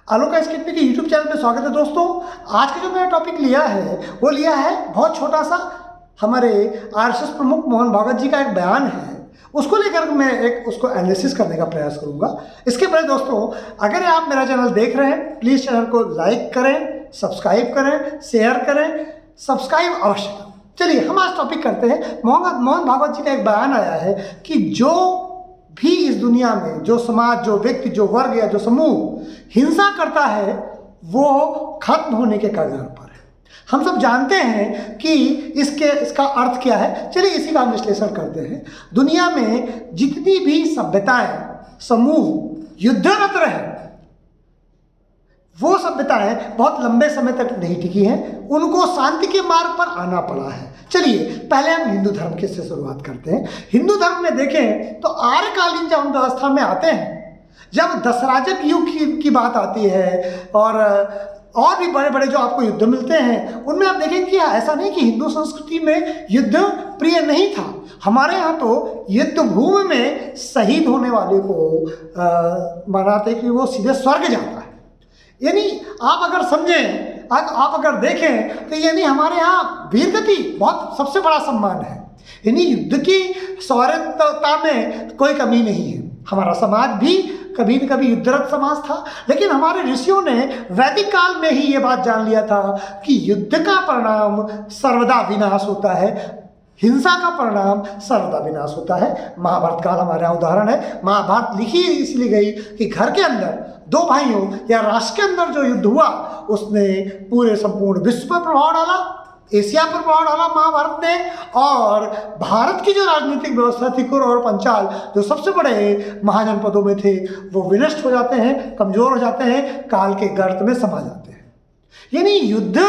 Aloka skit के YouTube channel पे स्वागत है दोस्तों। आज का जो मैंने टॉपिक लिया है वो लिया है बहुत छोटा सा, हमारे आरएसएस प्रमुख मोहन भागवत जी का एक बयान है, उसको लेकर मैं उसको एनालिसिस करने का प्रयास करूंगा। इसके पहले दोस्तों, अगर आप मेरा चैनल देख रहे हैं प्लीज़ चैनल को लाइक करें, सब्सक्राइब करें, शेयर करें, सब्सक्राइब अवश्य करें। चलिए हम आज टॉपिक करते हैं। मोहन भागवत जी का एक बयान आया है कि जो भी इस दुनिया में जो समाज, जो व्यक्ति, जो वर्ग या जो समूह हिंसा करता है वो खत्म होने के कगार पर है। हम सब जानते हैं कि इसका अर्थ क्या है। चलिए इसी का हम विश्लेषण करते हैं। दुनिया में जितनी भी सभ्यताएं, समूह युद्धरत रहे, वो सभ्यताएं बहुत लंबे समय तक नहीं टिकी हैं, उनको शांति के मार्ग पर आना पड़ा है। चलिए पहले हम हिंदू धर्म के से शुरुआत करते हैं। हिंदू धर्म में देखें तो आर्यकालीन जब हम व्यवस्था में आते हैं, जब दशराजक युग की बात आती है और भी बड़े बड़े जो आपको युद्ध मिलते हैं, उनमें आप देखें कि ऐसा नहीं कि हिंदू संस्कृति में युद्ध प्रिय नहीं था। हमारे यहाँ तो युद्ध भूमि में शहीद होने वाले को मनाते कि वो सीधे स्वर्ग जाता है। यानी आप अगर समझें, आप अगर देखें तो यानी हमारे यहाँ वीरगति बहुत सबसे बड़ा सम्मान है। यानी युद्ध की शौर्यता में कोई कमी नहीं है। हमारा समाज भी कभी न कभी युद्धरत समाज था, लेकिन हमारे ऋषियों ने वैदिक काल में ही ये बात जान लिया था कि युद्ध का परिणाम सर्वदा विनाश होता है, हिंसा का परिणाम सर्वदा विनाश होता है। महाभारत काल हमारे यहाँ उदाहरण है। महाभारत लिखी इसलिए गई कि घर के अंदर दो भाइयों या राष्ट्र के अंदर जो युद्ध हुआ उसने पूरे संपूर्ण विश्व पर प्रभाव डाला, एशिया पर प्रभाव डाला महाभारत ने। और भारत की जो राजनीतिक व्यवस्था थी, कुरु और पंचाल जो सबसे बड़े महाजनपदों में थे, वो विनष्ट हो जाते हैं, कमजोर हो जाते हैं, काल के गर्त में समा जाते हैं। यानी युद्ध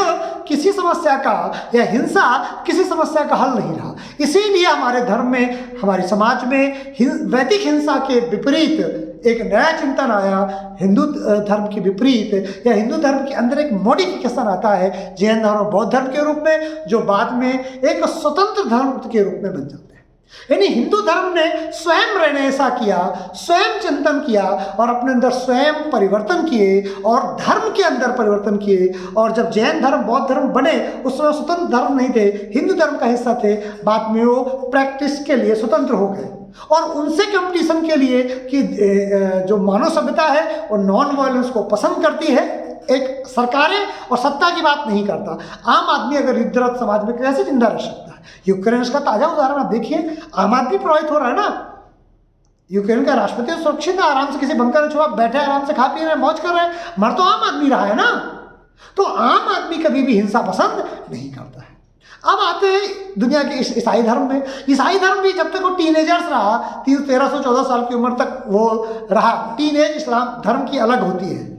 किसी समस्या का या हिंसा किसी समस्या का हल नहीं रहा। इसीलिए हमारे धर्म में, हमारे समाज में वैदिक हिंसा के विपरीत एक नया चिंतन आया, हिंदू धर्म के विपरीत या हिंदू धर्म के अंदर एक मॉडिफिकेशन आता है जैन धर्म और बौद्ध धर्म के रूप में, जो बाद में एक स्वतंत्र धर्म के रूप में बन जाते हैं। यानी हिंदू धर्म ने स्वयं रेनेसा किया, स्वयं चिंतन किया और अपने अंदर स्वयं परिवर्तन किए और धर्म के अंदर परिवर्तन किए। और जब जैन धर्म, बौद्ध धर्म बने, उस समय स्वतंत्र धर्म नहीं थे, हिंदू धर्म का हिस्सा थे। बाद में वो प्रैक्टिस के लिए स्वतंत्र हो गए और उनसे कंपटीशन के लिए कि जो मानव सभ्यता है वो नॉन वायलेंस को पसंद करती है। एक सरकारें और सत्ता की बात नहीं करता। आम आदमी अगर युद्धरत समाज में कैसे जिंदा रह सकता है? यूक्रेन का ताजा उदाहरण आप देखिए, आम आदमी प्रभावित हो रहा है ना। यूक्रेन का राष्ट्रपति सुरक्षित है, आराम से किसी बंकर में छुपा बैठे, आराम से खा पी रहे, मौज कर रहे हैं, मर तो आम आदमी रहा है ना। तो आम आदमी कभी भी हिंसा पसंद नहीं करता है। अब आते हैं दुनिया के ईसाई धर्म में। ईसाई धर्म भी जब तक वो टीनेजर्स रहा, 1314 साल की उम्र तक वो रहा। टीनेज इस्लाम धर्म की अलग होती है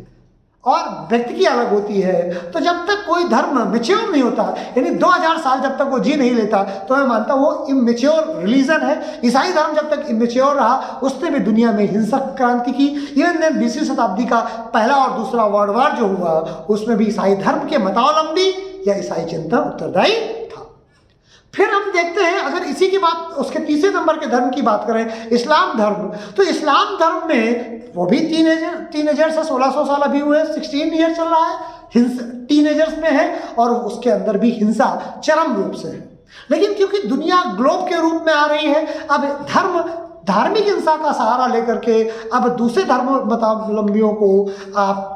और व्यक्ति की अलग होती है। तो जब तक कोई धर्म मैच्योर नहीं होता, यानी 2000 साल जब तक वो जी नहीं लेता, तो मैं मानता हूँ वो इमेच्योर रिलीजन है। ईसाई धर्म जब तक इमेच्योर रहा, उसने भी दुनिया में हिंसक क्रांति की। इवन देन 20वीं शताब्दी का पहला और दूसरा वर्ल्ड वॉर जो हुआ, उसमें भी ईसाई धर्म के मतावलंबी या ईसाई चिंतन उत्तरदायी था। फिर हम देखते हैं, अगर इसी की बात, उसके तीसरे नंबर के धर्म की बात करें, इस्लाम धर्म। तो इस्लाम धर्म में वो भी टीनेजर से 1600 साल अभी हुए, 16 ईयर चल रहा है, हिंसा टीनेजर्स में है और उसके अंदर भी हिंसा चरम रूप से है। लेकिन क्योंकि दुनिया ग्लोब के रूप में आ रही है, अब धार्मिक हिंसा का सहारा लेकर के अब दूसरे धर्म मतावलंबियों को आप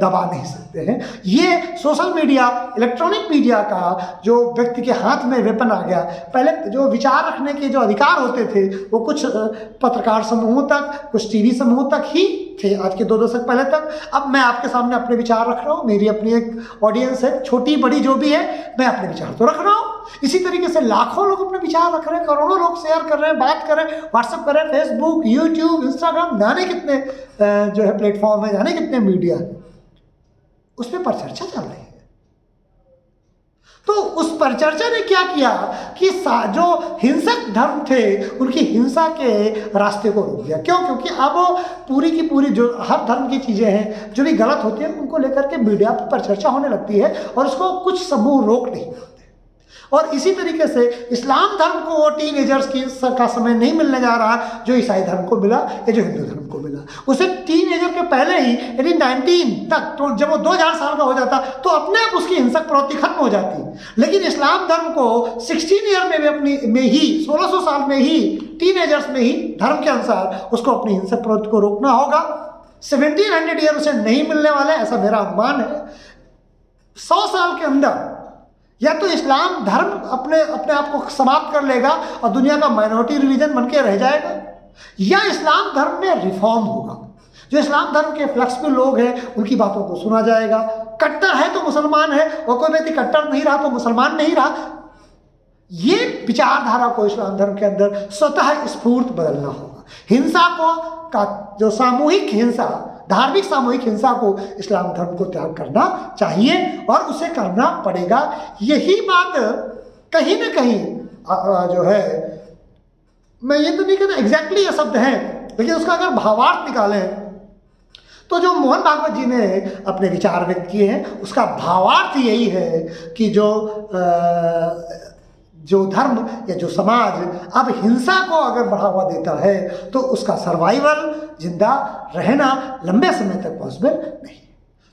दबा नहीं सकते हैं। ये सोशल मीडिया, इलेक्ट्रॉनिक मीडिया का जो व्यक्ति के हाथ में वेपन आ गया। पहले जो विचार रखने के जो अधिकार होते थे वो कुछ पत्रकार समूहों तक, कुछ टीवी समूहों तक ही थे, आज के 2 दशक पहले तक। अब मैं आपके सामने अपने विचार रख रहा हूँ, मेरी अपनी एक ऑडियंस है, छोटी बड़ी जो भी है, मैं अपने विचार तो रख रहा हूँ। इसी तरीके से लाखों लोग अपने विचार रख रहे हैं, करोड़ों लोग शेयर कर रहे हैं, बात कर रहे हैं, व्हाट्सएप कर रहे हैं, फेसबुक, यूट्यूब, इंस्टाग्राम, जाने कितने जो है प्लेटफॉर्म है, जाने कितने मीडिया है, उसमें परिचर्चा चल रही है। तो उस परिचर्चा ने क्या किया कि जो हिंसक धर्म थे उनकी हिंसा के रास्ते को रोक दिया। क्यों? क्योंकि अब पूरी की पूरी जो हर धर्म की चीज़ें हैं जो भी गलत होती हैं उनको लेकर के मीडिया पर परिचर्चा होने लगती है और उसको कुछ समूह रोक नहीं पाते। और इसी तरीके से इस्लाम धर्म को वो टीनेजर्स का समय नहीं मिलने जा रहा जो ईसाई धर्म को मिला या जो हिंदू धर्म को मिला। उसे टीनेजर के पहले ही यानी 19 तक, तो जब वो 2000 साल का हो जाता तो अपने आप उसकी हिंसक प्रवृत्ति खत्म हो जाती। लेकिन इस्लाम धर्म को 16 ईयर में ही 1600 साल में ही, टीनेजर्स में ही धर्म के अनुसार उसको अपनी हिंसक प्रवृत्ति को रोकना होगा। 1700 ईयर उसे नहीं मिलने वाले, ऐसा मेरा अनुमान है। 100 साल के अंदर या तो इस्लाम धर्म अपने आप को समाप्त कर लेगा और दुनिया का माइनॉरिटी रिलीजन बन के रह जाएगा, या इस्लाम धर्म में रिफॉर्म होगा। जो इस्लाम धर्म के फ्लेक्सिबल लोग हैं उनकी बातों को सुना जाएगा। कट्टर है तो मुसलमान है, और कोई व्यक्ति कट्टर नहीं रहा तो मुसलमान नहीं रहा। ये विचारधारा को इस्लाम धर्म के अंदर स्वतः स्फूर्त बदलना होगा। हिंसा को का जो सामूहिक हिंसा, धार्मिक सामूहिक हिंसा को इस्लाम धर्म को त्याग करना चाहिए और उसे करना पड़ेगा। यही बात कहीं ना कहीं जो है, मैं ये तो नहीं कहता एग्जैक्टली ये शब्द है, लेकिन उसका अगर भावार्थ निकालें तो जो मोहन भागवत जी ने अपने विचार व्यक्त किए हैं उसका भावार्थ यही है कि जो धर्म या जो समाज अब हिंसा को अगर बढ़ावा देता है तो उसका सर्वाइवल, जिंदा रहना लंबे समय तक पॉसिबल नहीं।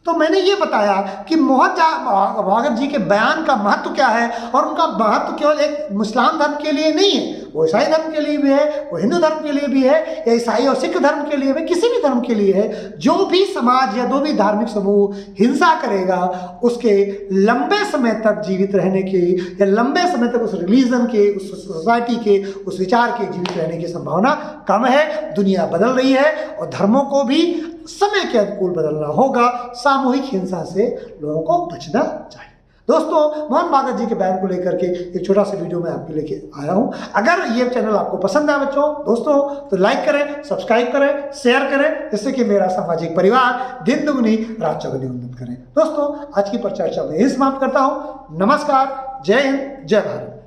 तो मैंने ये बताया कि मोहन भागवत जी के बयान का महत्व क्या है, और उनका महत्व केवल एक मुस्लिम धर्म के लिए नहीं है, वो ईसाई धर्म के लिए भी है, वो हिंदू धर्म के लिए भी है, या ईसाई और सिख धर्म के लिए भी, किसी भी धर्म के लिए है। जो भी समाज या जो भी धार्मिक समूह हिंसा करेगा उसके लंबे समय तक जीवित रहने की, या लंबे समय तक उस रिलीजन के, उस सोसाइटी के, उस विचार के जीवित रहने की संभावना कम है। दुनिया बदल रही है और धर्मों को भी समय के अनुकूल बदलना होगा। सामूहिक हिंसा से लोगों को बचना चाहिए। दोस्तों, मोहन भागवत जी के बयान को लेकर के एक छोटा सा वीडियो मैं आपके लेके आया हूं। अगर ये चैनल आपको पसंद आए दोस्तों तो लाइक करें, सब्सक्राइब करें, शेयर करें, जिससे कि मेरा सामाजिक परिवार दिन दुगनी रात चौगुनी उन्नत करें। दोस्तों, आज की परिचर्चा में यही समाप्त करता हूं। नमस्कार, जय हिंद, जय भारत।